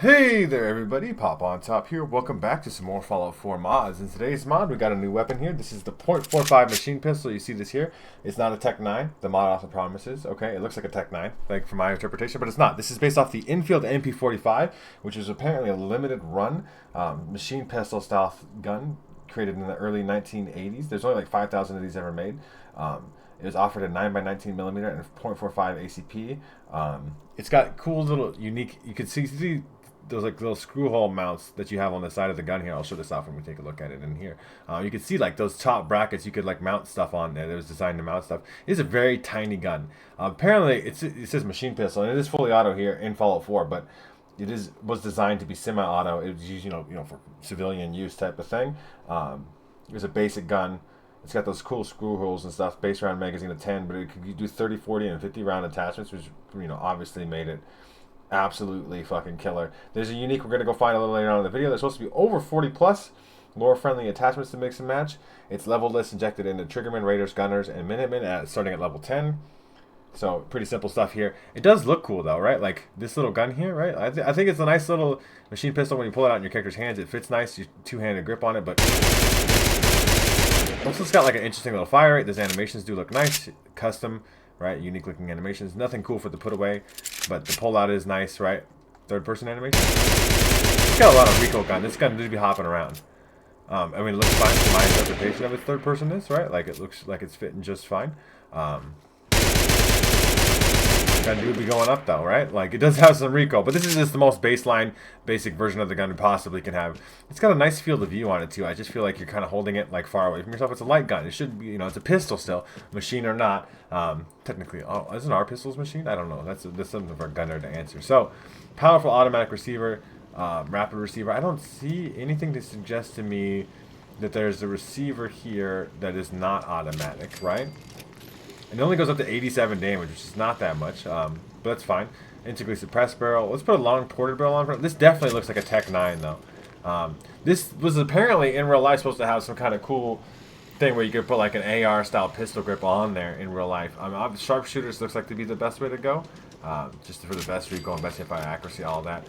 Hey there everybody, Pop on Top here. Welcome back to some more Fallout 4 mods. In today's mod, we got a new weapon here. This is the .45 machine pistol. You see this here. It's not a Tech 9. The mod also promises. Okay, it looks like a Tech 9, like from my interpretation, but it's not. This is based off the Enfield MP-45, which is apparently a limited run machine pistol style gun created in the early 1980s. There's only like 5,000 of these ever made. It was offered at 9x19 millimeter and .45 ACP. It's got cool little unique. You can see those like little screw hole mounts that you have on the side of the gun here. I'll show this off when we take a look at it in here. You can see like those top brackets you could like mount stuff on there. It was designed to mount stuff. It's a very tiny gun. Apparently it says machine pistol and it is fully auto here in Fallout 4, but was designed to be semi-auto. It was used, you know, for civilian use type of thing. It was a basic gun. It's got those cool screw holes and stuff. Base round magazine of 10, but it could do 30, 40, and 50 round attachments, which obviously made it absolutely fucking killer. There's a unique we're going to go find a little later on in the video. There's supposed to be over 40 plus lore friendly attachments to mix and match. It's level-less injected into Triggermen, Raiders, Gunners, and Minutemen starting at level 10. So pretty simple stuff here. It does look cool though, right? Like this little gun here, right? I think it's a nice little machine pistol. When you pull it out in your character's hands, it fits nice. You two-handed grip on it, but also it's got like an interesting little fire rate. Those animations do look nice, custom, right? Unique looking animations. Nothing cool for the put away, but the pull out is nice, right? Third person animation. It's got a lot of recoil gun. This gun did be hopping around. I mean, it looks fine to my interpretation of its third personness, right? Like it looks like it's fitting just fine. Gun do be going up though, right? Like it does have some recoil, but this is just the most baseline, basic version of the gun you possibly can have. It's got a nice field of view on it too. I just feel like you're kind of holding it like far away from yourself. It's a light gun. It should be, it's a pistol still, machine or not. Technically, isn't our pistols machine? I don't know. That's something for a gunner to answer. So, powerful automatic receiver, rapid receiver. I don't see anything to suggest to me that there's a receiver here that is not automatic, right? And it only goes up to 87 damage, which is not that much, but that's fine. Integrally suppressed barrel. Let's put a long ported barrel on front. This definitely looks like a Tech 9, though. This was apparently, in real life, supposed to have some kind of cool thing where you could put like an AR-style pistol grip on there in real life. Sharpshooters looks like to be the best way to go, just for the best recoil and best hip fire accuracy, all that.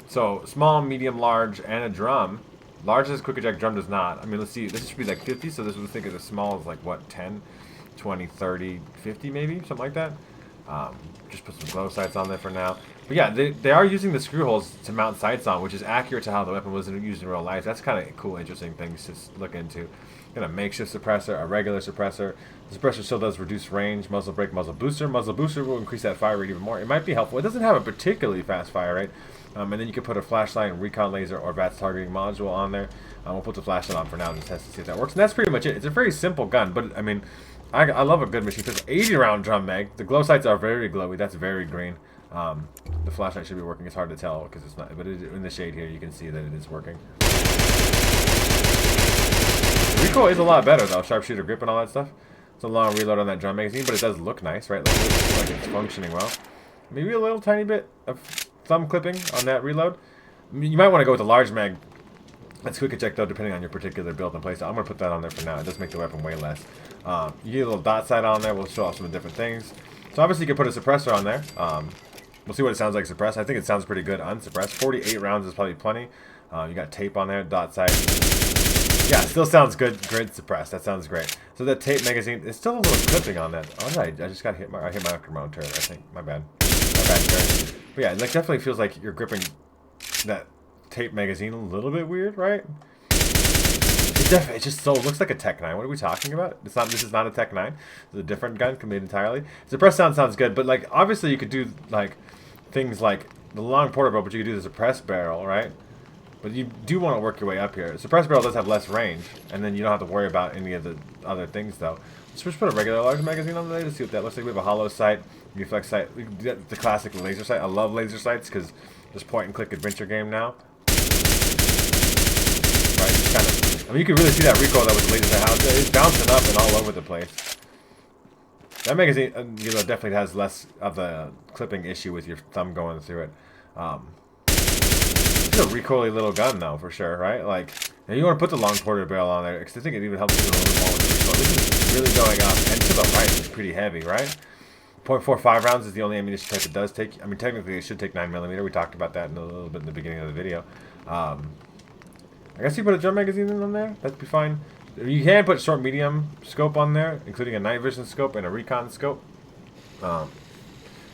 So, small, medium, large, and a drum. Large says quick eject, drum does not. I mean, let's see. This should be like 50, so this would think of the small as like, what, 10? 20, 30, 50 maybe, something like that. Just put some glow sights on there for now. But yeah, they are using the screw holes to mount sights on, which is accurate to how the weapon was used in real life. That's kind of cool, interesting things to look into. Got a makeshift suppressor, a regular suppressor. The suppressor still does reduce range, muzzle brake, muzzle booster. Muzzle booster will increase that fire rate even more. It might be helpful. It doesn't have a particularly fast fire rate. And then you can put a flashlight, recon laser, or VATS targeting module on there. We'll put the flashlight on for now and test to see if that works. And that's pretty much it. It's a very simple gun, but I mean, I love a good machine pistol. 80 round drum mag. The glow sights are very glowy. That's very green. The flashlight should be working. It's hard to tell because it's not, but in the shade here you can see that it is working. The recoil is a lot better though. Sharpshooter grip and all that stuff. It's a long reload on that drum magazine, but it does look nice, right? Like, it looks like it's functioning well. Maybe a little tiny bit of thumb clipping on that reload. You might want to go with the large mag. That's quick eject though, depending on your particular build and playstyle. I'm going to put that on there for now. It does make the weapon way less. You get a little dot sight on there. We'll show off some different things. So obviously you can put a suppressor on there. We'll see what it sounds like suppressed. I think it sounds pretty good unsuppressed. 48 rounds is probably plenty. You got tape on there, dot sight. Yeah, it still sounds good. Grid suppressed. That sounds great. So that tape magazine, it's still a little clipping on that. Oh, I just got hit my microphone turret, I think. My bad. My bad turret. But yeah, it like, definitely feels like you're gripping that tape magazine a little bit weird, right? It just so looks like a Tech 9. What are we talking about? This is not a Tech 9. It's a different gun made entirely. Suppressed sounds good, but like obviously you could do like things like the long porter barrel, but you could do the suppressed barrel, right? But you do want to work your way up here. Suppressed barrel does have less range, and then you don't have to worry about any of the other things though. Let's just put a regular large magazine on there to see what that looks like. We have a hollow sight, reflex sight. We get the classic laser sight. I love laser sights because just point and click adventure game now. Right, it's kind of, I mean, you can really see that recoil that with the laser sight. How it's bouncing up and all over the place. That magazine, definitely has less of the clipping issue with your thumb going through it. It's a recoily little gun though, for sure, right? Like, and you want to put the long ported barrel on there because I think it even helps you a little bit more with the recoil. This is really going up, and to the right is pretty heavy, right? .45 rounds is the only ammunition type it does take. I mean, technically it should take 9mm. We talked about that in a little bit in the beginning of the video. I guess you put a drum magazine in on there. That'd be fine. You can put short medium scope on there, including a night vision scope and a recon scope.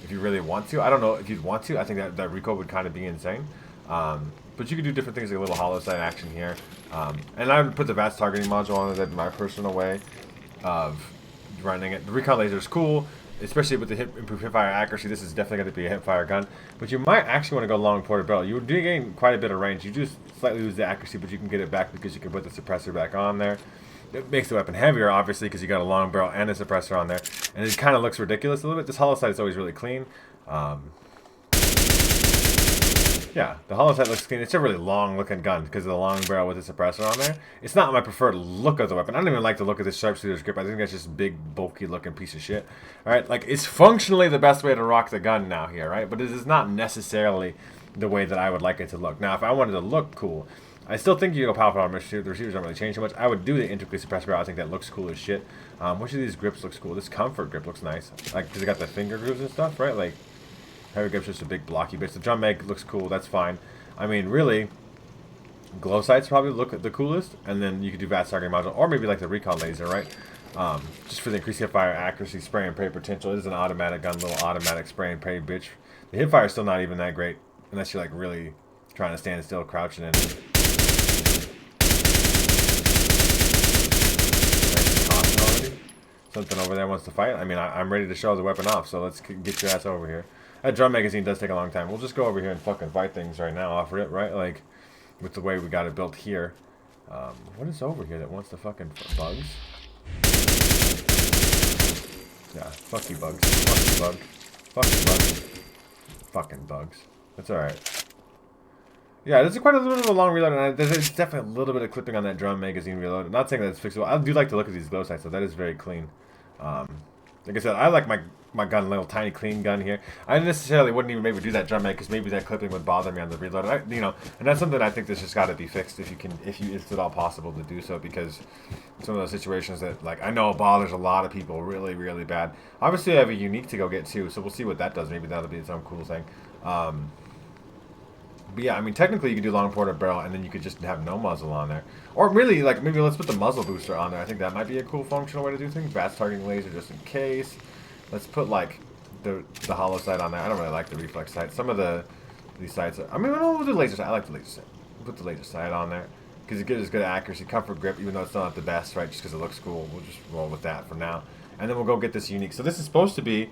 If you really want to. I don't know if you'd want to. I think that recoil would kind of be insane. But you could do different things like a little hollow sight action here. And I would put the VATS targeting module on it. That's my personal way of running it. The recon laser is cool, especially with the improved hipfire accuracy. This is definitely going to be a hipfire gun. But you might actually want to go long ported barrel. You do gain quite a bit of range. You just slightly lose the accuracy, but you can get it back because you can put the suppressor back on there. It makes the weapon heavier, obviously, because you got a long barrel and a suppressor on there. And it kind of looks ridiculous a little bit. This hollow sight is always really clean. Yeah, the hollow sight looks clean. It's a really long-looking gun because of the long barrel with the suppressor on there. It's not my preferred look of the weapon. I don't even like the look of this sharpshooter's grip. I think that's just big, bulky-looking piece of shit. All right, like, it's functionally the best way to rock the gun now here, right? But it is not necessarily the way that I would like it to look. Now, if I wanted to look cool, I still think you go powerful armor. The receivers don't really change too much. I would do the intricately suppressed barrel. I think that looks cool as shit. Which of these grips looks cool? This comfort grip looks nice. Like, because it got the finger grooves and stuff, right? Like, heavy grip's just a big blocky bitch. The drum mag looks cool. That's fine. I mean, really, glow sights probably look the coolest. And then you could do VATS targeting module. Or maybe like the recon laser, right? Just for the increased hipfire accuracy, spray and pray potential. It is an automatic gun, little automatic spray and pray bitch. The hipfire is still not even that great. Unless you're like really trying to stand still, crouching in. Something over there wants to fight. I mean, I'm ready to show the weapon off, so let's get your ass over here. That drum magazine does take a long time. We'll just go over here and fucking fight things right now off it, right? Like, with the way we got it built here. What is over here that wants to fucking bugs? Yeah, fuck you, bugs. Fuck you, bug. Fuck you, bug. Fucking bugs. That's alright. Yeah, there's quite a little bit of a long reload, and there's definitely a little bit of clipping on that drum magazine reload. I'm not saying that it's fixable. I do like to look at these glow sights, so that is very clean. Like I said, I like my gun, little tiny clean gun here. I necessarily wouldn't even maybe do that drum mag because maybe that clipping would bother me on the reload. And that's something I think that's just got to be fixed if it's at all possible to do so, because some of those situations that, like, I know bothers a lot of people really, really bad. Obviously, I have a unique to go get too, so we'll see what that does. Maybe that'll be some cool thing. But yeah, I mean, technically you could do long ported barrel and then you could just have no muzzle on there. Or really, like, maybe let's put the muzzle booster on there. I think that might be a cool functional way to do things. VATS targeting laser just in case. Let's put, like, the hollow sight on there. I don't really like the reflex sight. Some of these sights are, I mean, we'll do the laser sight. I like the laser sight. We'll put the laser sight on there because it gives us good accuracy, comfort grip, even though it's not the best, right? Just because it looks cool. We'll just roll with that for now. And then we'll go get this unique. So this is supposed to be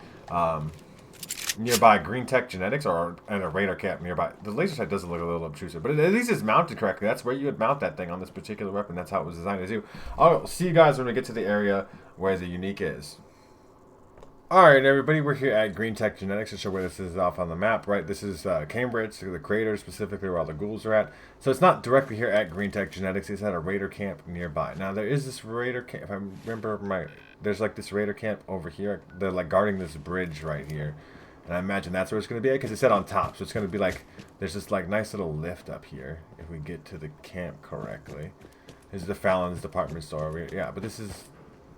nearby Green Tech Genetics and a radar cap nearby. The laser sight doesn't look a little obtrusive, but at least it's mounted correctly. That's where you would mount that thing on this particular weapon. That's how it was designed to do. I'll see you guys when we get to the area where the unique is. Alright, everybody, we're here at Green Tech Genetics to show where this is off on the map, right? This is Cambridge, the crater, specifically where all the ghouls are at. So it's not directly here at Green Tech Genetics. It's at a raider camp nearby. Now, there is this raider camp, if I remember right, there's like this raider camp over here. They're like guarding this bridge right here. And I imagine that's where it's going to be at because it said on top. So it's going to be like, there's this like nice little lift up here if we get to the camp correctly. This is the Fallon's department store. Yeah, but this is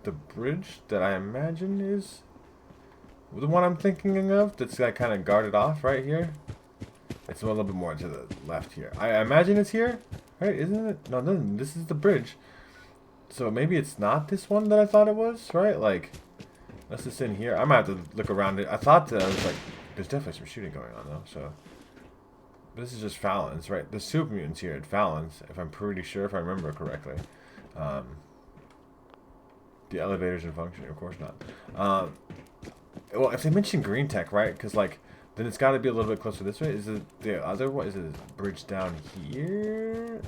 the bridge that I imagine is the one I'm thinking of that's like kind of guarded off right here. It's a little bit more to the left here. I imagine it's here, right? Isn't it? No, this is the bridge. So maybe it's not this one that I thought it was, right? Like, unless it's in here. I might have to look around it. I thought that I was like, there's definitely some shooting going on though. So but this is just Fallon's, right? The super mutants here at Fallon's, if I'm pretty sure, if I remember correctly. The elevators in function, of course not. Well, if they mention Green Tech, right? Because like, then it's got to be a little bit closer this way. Is it the other one? Is it a bridge down here?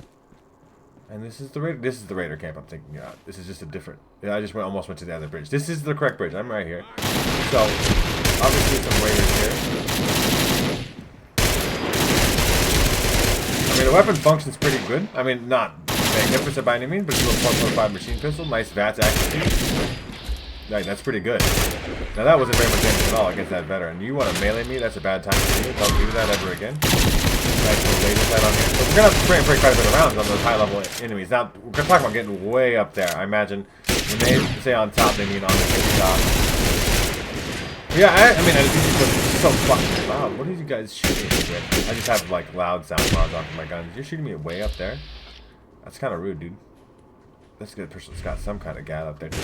And this is the raider. This is the raider camp I'm thinking about. This is just a different. Yeah, I just almost went to the other bridge. This is the correct bridge. I'm right here. So obviously some raiders here. I mean, the weapon functions pretty good. I mean, not magnificent by any means, but it's a little .45 machine pistol. Nice VATS accuracy. Right, that's pretty good. Now that wasn't very much damage at all against that veteran. You want to melee me? That's a bad time for you. Don't do that ever again. Nice little laser sight on here. So we're gonna have to spray and pray quite a bit of rounds on those high level enemies. Now we're gonna talk about getting way up there. I imagine when they say on top, they mean on the top. Yeah, I mean, it's so fucking loud. What are you guys shooting me with? I just have like loud sound mods off of my guns. You're shooting me way up there? That's kind of rude, dude. This good person's got some kind of gat up there too.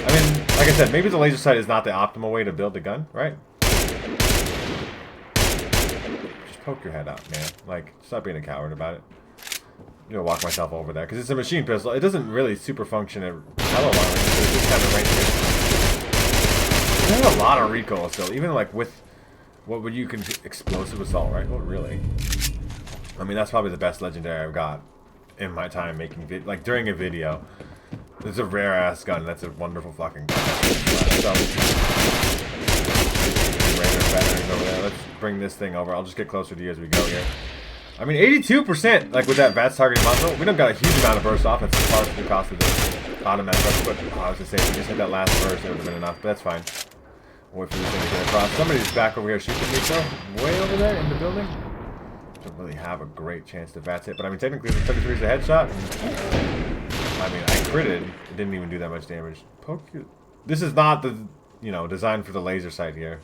I mean, like I said, maybe the laser sight is not the optimal way to build a gun, right? Just poke your head out, man. Like, stop being a coward about it. I'm gonna walk myself over there because it's a machine pistol. It doesn't really super function at hella long range. It's just kind of right here. There's a lot of recoil still, even like with what would you consider explosive assault rifle, really? I mean, that's probably the best legendary I've got in my time making like during a video. It's a rare ass gun. That's a wonderful fucking gun. So, veterans over there. Let's bring this thing over. I'll just get closer to you as we go here. I mean, 82%, like with that VATS targeting module, we don't got a huge amount of burst off. That's part of the cost of the automatic. But I was just saying, if we just hit that last burst, it would have been enough. But that's fine. Wait for this thing to get across. Somebody's back over here shooting me, though. Way over there in the building. Don't really have a great chance to VATS it. But I mean, technically, the 33 is a headshot. I mean, I critted. It didn't even do that much damage. Poke you. This is not the, you know, designed for the laser sight here.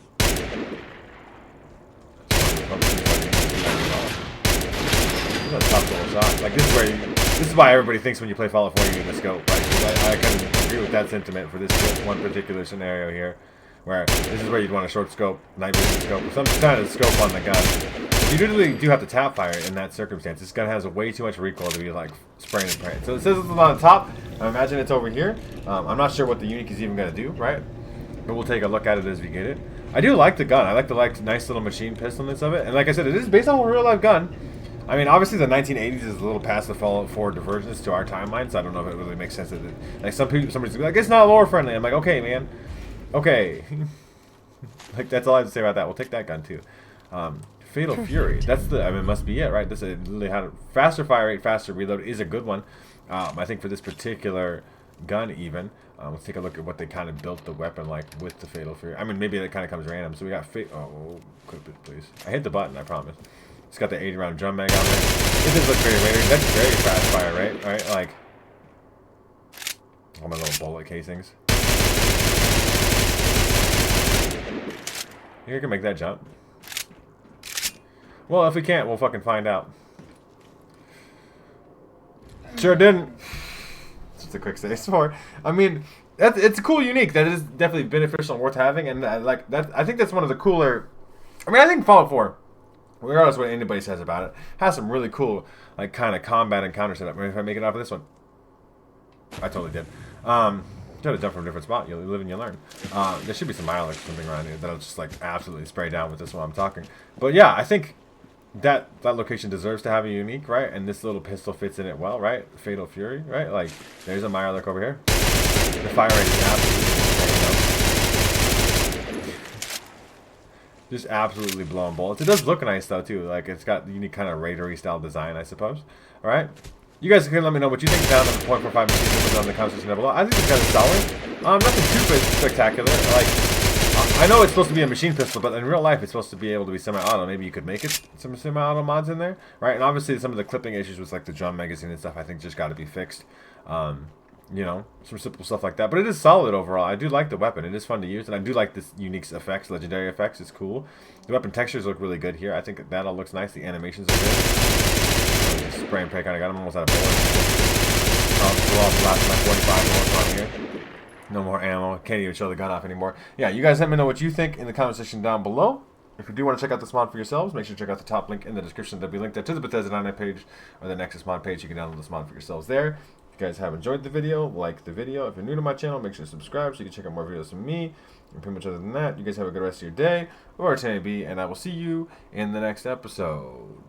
A tough little shot. Like this is why everybody thinks when you play Fallout 4 you need a scope, right? I can agree with that sentiment for this one particular scenario here, where this is where you'd want a short scope, night vision scope, or some kind of scope on the gun. You really do have to tap fire in that circumstance. This gun has way too much recoil to be like spraying and praying. So it says it's on the top. I imagine it's over here. I'm not sure what the unique is even going to do, right? But we'll take a look at it as we get it. I do like the gun. I like the nice little machine pistolness of it, and like I said, it is based on a real life gun. I mean, obviously the 1980s is a little past the Fallout 4 divergence to our timeline, so I don't know if it really makes sense. That like somebody's gonna be like, it's not lore friendly. I'm like, okay, man, okay. Like that's all I have to say about that. We'll take that gun too. Fatal Fury. That's the. I mean, it must be it, right? This is literally had a faster fire rate, faster reload is a good one. I think for this particular gun, even. Let's take a look at what they kind of built the weapon like with the Fatal Fury. I mean, maybe that kind of comes random. So we got clip it, please. I hit the button, I promise. It's got the 80-round drum mag on there. It does look very rated. That's very fast fire, right? All right, like all my little bullet casings. You can make that jump. Well, if we can't, we'll fucking find out. Sure didn't. Just a quick save for. I mean, it's a cool unique. That is definitely beneficial and worth having. And like that, I think that's one of the cooler. I mean, I think Fallout 4, regardless of what anybody says about it, has some really cool like kind of combat and counter setup. I mean, if I make it off of this one, I totally did. Try to jump from a different spot. You live and you learn. There should be some Mirelurk or something around here that'll just like absolutely spray down with this while I'm talking. But yeah, I think that location deserves to have a unique, right? And this little pistol fits in it well, right? Fatal Fury, right? Like, there's a Mirelurk over here. The fire rate is absolutely insane, just absolutely blowing bullets. It does look nice though too. Like it's got the unique kind of raidery style design, I suppose. All right. You guys can let me know what you think down in the .45 machine on the comment section down below. I think this gun is solid. Nothing too spectacular. Like, I know it's supposed to be a machine pistol, but in real life it's supposed to be able to be semi-auto. Maybe you could make it some semi-auto mods in there, right? And obviously some of the clipping issues with like the drum magazine and stuff, I think just got to be fixed. You know, some simple stuff like that. But it is solid overall. I do like the weapon. It is fun to use, and I do like this unique effects, legendary effects. It's cool. The weapon textures look really good here. I think that all looks nice. The animations are good. Spray and pray kind of got him almost out of bullets. I'll blow off the last of my 45 bullets on here. No more ammo. Can't even show the gun off anymore. Yeah, you guys let me know what you think in the comment section down below. If you do want to check out this mod for yourselves, make sure to check out the top link in the description. There'll be a link there to the Bethesda 99 page or the Nexus mod page. You can download this mod for yourselves there. If you guys have enjoyed the video, like the video. If you're new to my channel, make sure to subscribe so you can check out more videos from me. And pretty much other than that, you guys have a good rest of your day or 10 be, and I will see you in the next episode.